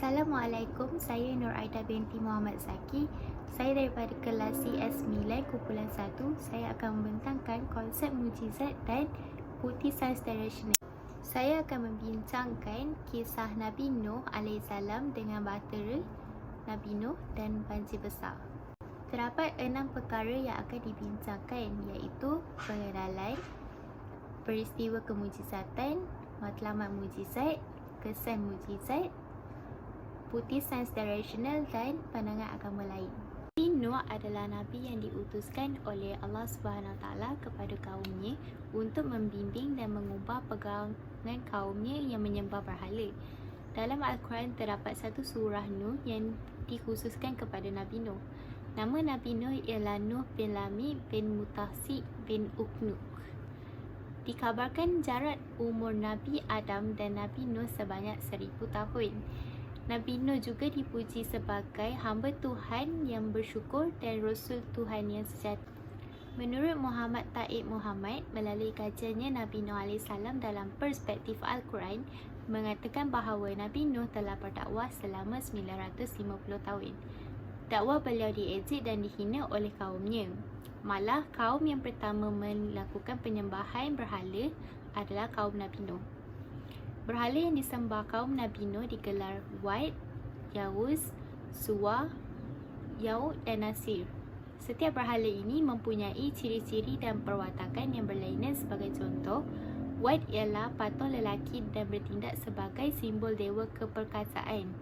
Assalamualaikum, saya Nur Aida binti Muhammad Zaki. Saya daripada kelas CS9 kumpulan 1. Saya akan membentangkan konsep mujizat dan bukti sains dan rasional. Saya akan membincangkan kisah Nabi Nuh AS dengan bahtera Nabi Nuh dan banjir besar. Terdapat 6 perkara yang akan dibincangkan, iaitu pengenalan, peristiwa kemujizatan, matlamat mujizat, kesan mujizat, bukti sains dan rasional, dan pandangan agama lain. Nabi Nuh adalah Nabi yang diutuskan oleh Allah SWT kepada kaumnya untuk membimbing dan mengubah pegangan kaumnya yang menyembah berhala. Dalam Al-Quran terdapat satu surah Nuh yang dikhususkan kepada Nabi Nuh. Nama Nabi Nuh ialah Nuh bin Lamid bin Mutahsib bin Uknuk. Dikabarkan jarak umur Nabi Adam dan Nabi Nuh sebanyak 1000 tahun. Nabi Nuh juga dipuji sebagai hamba Tuhan yang bersyukur dan Rasul Tuhan yang sejati. Menurut Muhammad Taib Muhammad, melalui kajiannya Nabi Nuh AS dalam perspektif Al-Quran, mengatakan bahawa Nabi Nuh telah berdakwah selama 950 tahun. Dakwah beliau diejek dan dihina oleh kaumnya. Malah kaum yang pertama melakukan penyembahan berhala adalah kaum Nabi Nuh. Berhala yang disembah kaum Nabi Nuh digelar Wat, Yauz, Suwa, Yaud dan Nasir. Setiap berhala ini mempunyai ciri-ciri dan perwatakan yang berlainan. Sebagai contoh, Wat ialah patung lelaki dan bertindak sebagai simbol dewa keperkasaan.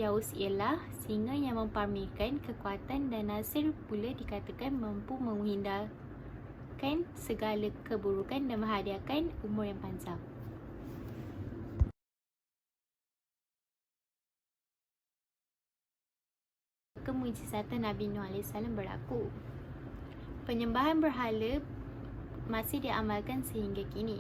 Yauz ialah singa yang mempamerkan kekuatan, dan Nasir pula dikatakan mampu menghindarkan segala keburukan dan menghadiahkan umur yang panjang. Kemujizatan Nabi Nuh AS berlaku. Penyembahan berhala masih diamalkan sehingga kini.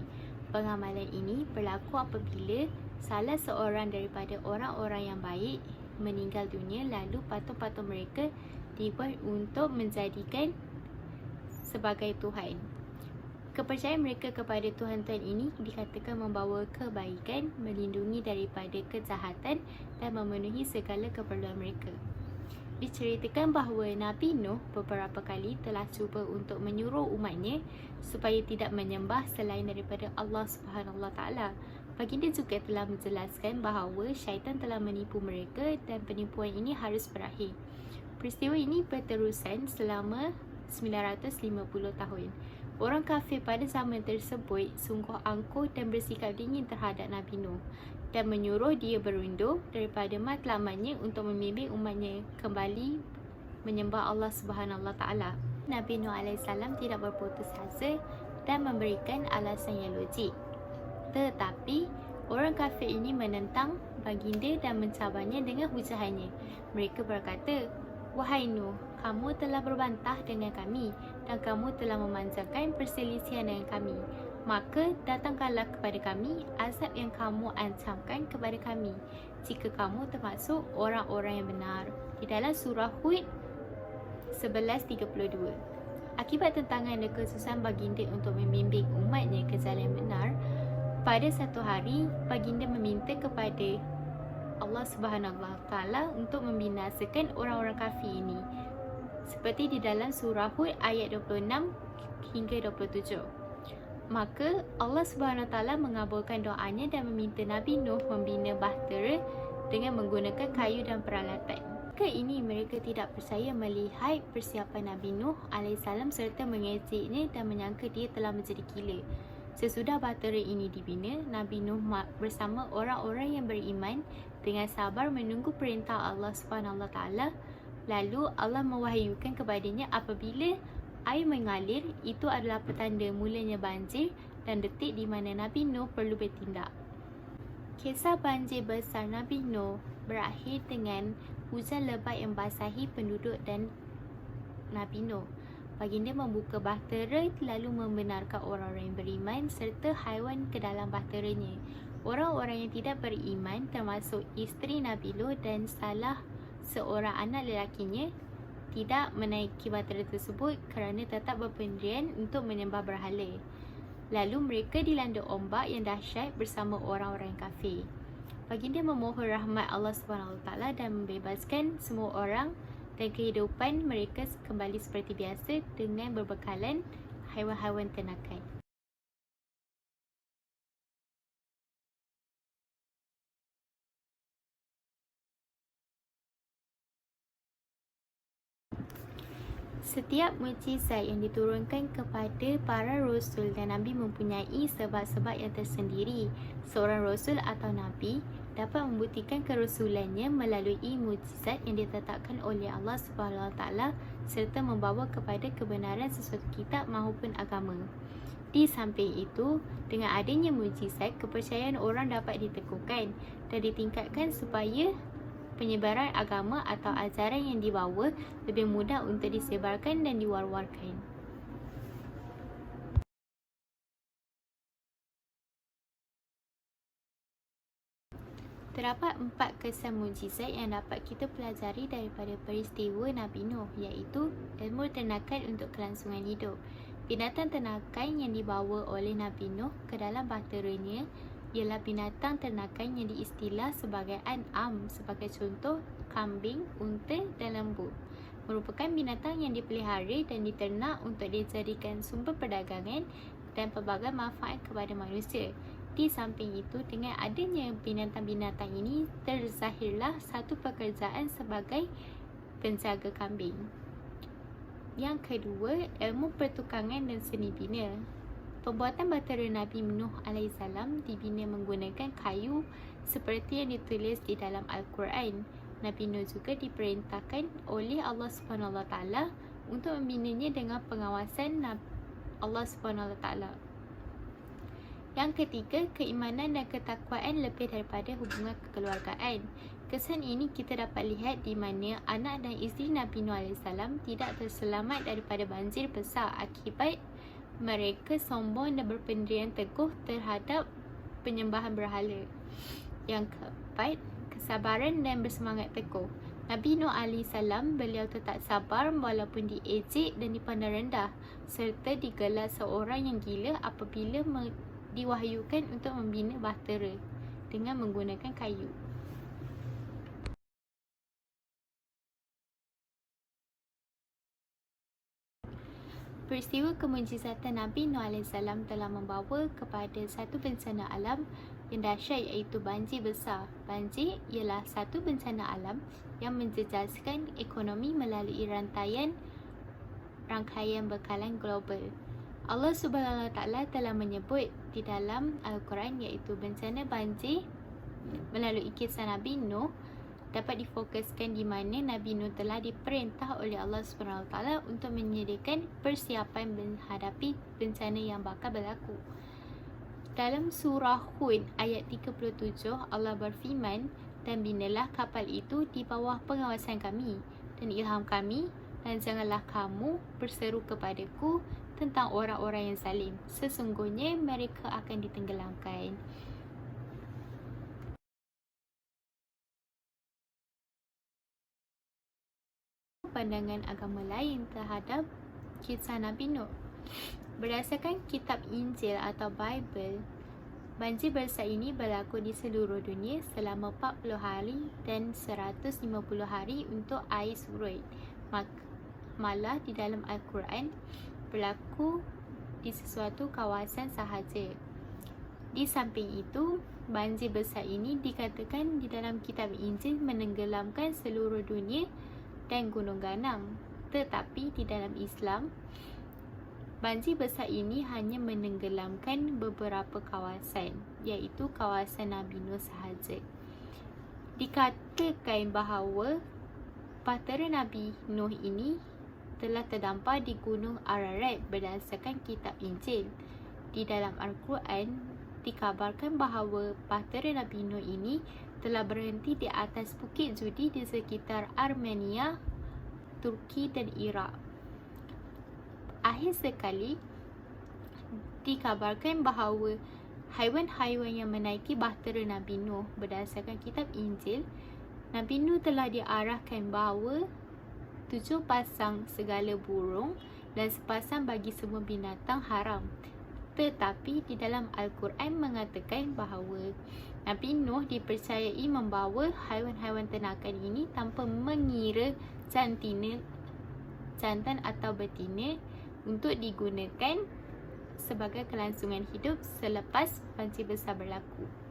Pengamalan ini berlaku apabila salah seorang daripada orang-orang yang baik meninggal dunia, lalu patung-patung mereka dibuat untuk menjadikan sebagai Tuhan. Kepercayaan mereka kepada Tuhan-Tuhan ini dikatakan membawa kebaikan, melindungi daripada kejahatan dan memenuhi segala keperluan mereka. Diceritakan bahawa Nabi Nuh beberapa kali telah cuba untuk menyuruh umatnya supaya tidak menyembah selain daripada Allah SWT. Baginda juga telah menjelaskan bahawa syaitan telah menipu mereka dan penipuan ini harus berakhir. Peristiwa ini berterusan selama 950 tahun. Orang kafir pada zaman tersebut sungguh angkuh dan bersikap dingin terhadap Nabi Nuh dan menyuruh dia berundur daripada matlamatnya untuk membimbing umatnya kembali menyembah Allah SWT. Nabi Nuh AS tidak berputus asa dan memberikan alasan yang logik. Tetapi orang kafir ini menentang baginda dan mencabarnya dengan hujahannya. Mereka berkata, "Wahai Nuh, kamu telah berbantah dengan kami dan kamu telah memanjangkan perselisihan dengan kami. Maka datangkanlah kepada kami azab yang kamu ancamkan kepada kami jika kamu termasuk orang-orang yang benar." Di dalam surah Hud 11:32. Akibat tentangan dan kesusahan baginda untuk membimbing umatnya ke jalan yang benar, pada satu hari baginda meminta kepada Allah SWT untuk membinasakan orang-orang kafir ini, seperti di dalam surah Hud ayat 26 hingga 27. Maka Allah SWT mengabulkan doanya dan meminta Nabi Nuh membina bahtera dengan menggunakan kayu dan peralatan. Ketika ini mereka tidak percaya melihat persiapan Nabi Nuh AS serta mengejeknya dan menyangka dia telah menjadi gila. Sesudah bahtera ini dibina, Nabi Nuh bersama orang-orang yang beriman dengan sabar menunggu perintah Allah SWT. Lalu Allah mewahyukan kepadanya apabila air mengalir, itu adalah petanda mulanya banjir dan detik di mana Nabi Nuh perlu bertindak. Kisah banjir besar Nabi Nuh berakhir dengan hujan lebat yang basahi penduduk dan Nabi Nuh. Baginda membuka bahtera lalu membenarkan orang-orang yang beriman serta haiwan ke dalam bahteranya. Orang-orang yang tidak beriman termasuk isteri Nabi Nuh dan salah seorang anak lelakinya tidak menaiki bahtera tersebut kerana tetap berpendirian untuk menyembah berhala. Lalu mereka dilanda ombak yang dahsyat bersama orang-orang kafir. Baginda memohon rahmat Allah SWT dan membebaskan semua orang dan kehidupan mereka kembali seperti biasa dengan berbekalan haiwan-haiwan ternakan. Setiap mukjizat yang diturunkan kepada para rasul dan nabi mempunyai sebab-sebab yang tersendiri. Seorang rasul atau nabi dapat membuktikan kerasulannya melalui mukjizat yang ditetapkan oleh Allah SWT serta membawa kepada kebenaran sesuatu kitab maupun agama. Di samping itu, dengan adanya mukjizat, kepercayaan orang dapat diteguhkan dan ditingkatkan supaya penyebaran agama atau ajaran yang dibawa lebih mudah untuk disebarkan dan diwar-warkan. Terdapat 4 kesan mukjizat yang dapat kita pelajari daripada peristiwa Nabi Nuh, iaitu ilmu ternakan untuk kelangsungan hidup. Binatang ternakan yang dibawa oleh Nabi Nuh ke dalam bahteranya ialah binatang ternakan yang diistilah sebagai an'am, sebagai contoh kambing, unta dan lembu. Merupakan binatang yang dipelihara dan diternak untuk dijadikan sumber perdagangan dan pelbagai manfaat kepada manusia. Di samping itu, dengan adanya binatang-binatang ini, terzahirlah satu pekerjaan sebagai penjaga kambing. Yang kedua, ilmu pertukangan dan seni bina. Pembuatan bahtera Nabi Nuh AS dibina menggunakan kayu seperti yang ditulis di dalam Al-Quran. Nabi Nuh juga diperintahkan oleh Allah SWT untuk membinanya dengan pengawasan Allah SWT. Yang ketiga, keimanan dan ketakwaan lebih daripada hubungan kekeluargaan. Kesan ini kita dapat lihat di mana anak dan isteri Nabi Nuh AS tidak terselamat daripada banjir besar akibat mereka sombong dan berpendirian teguh terhadap penyembahan berhala. Yang keempat, kesabaran dan bersemangat teguh. Nabi Nuh AS beliau tetap sabar walaupun diejek dan dipandang rendah serta digelar seorang yang gila apabila diwahyukan untuk membina bahtera dengan menggunakan kayu. Peristiwa kemujizatan Nabi Nuh AS telah membawa kepada satu bencana alam yang dahsyat, iaitu banjir besar. Banjir ialah satu bencana alam yang menjejaskan ekonomi melalui rangkaian bekalan global. Allah SWT telah menyebut di dalam Al-Quran iaitu bencana banjir melalui kisah Nabi Nuh dapat difokuskan di mana Nabi Nuh telah diperintah oleh Allah SWT untuk menyediakan persiapan menghadapi bencana yang bakal berlaku. Dalam surah Hud ayat 37, Allah berfirman, dan binalah kapal itu di bawah pengawasan kami dan ilham kami, dan janganlah kamu berseru kepadaku tentang orang-orang yang zalim. Sesungguhnya mereka akan ditenggelamkan. Pandangan agama lain terhadap kisah Nabi Nuh. Berdasarkan kitab Injil atau Bible, banjir besar ini berlaku di seluruh dunia selama 40 hari dan 150 hari untuk air surut. Malah di dalam Al-Quran berlaku di sesuatu kawasan sahaja. Di samping itu, banjir besar ini dikatakan di dalam kitab Injil menenggelamkan seluruh dunia dan gunung ganang. Tetapi di dalam Islam, banjir besar ini hanya menenggelamkan beberapa kawasan, iaitu kawasan Nabi Nuh sahaja. Dikatakan bahawa bahtera Nabi Nuh ini telah terdampar di Gunung Ararat berdasarkan kitab Injil. Di dalam Al-Quran dikabarkan bahawa bahtera Nabi Nuh ini telah berhenti di atas bukit judi di sekitar Armenia, Turki dan Iraq. Akhir sekali dikabarkan bahawa haiwan-haiwan yang menaiki bahtera Nabi Nuh berdasarkan kitab Injil, Nabi Nuh telah diarahkan bahawa 7 pasang segala burung dan sepasang bagi semua binatang haram. Tetapi di dalam Al-Quran mengatakan bahawa Nabi Nuh dipercayai membawa haiwan-haiwan ternakan ini tanpa mengira jantan atau betina untuk digunakan sebagai kelangsungan hidup selepas banjir besar berlaku.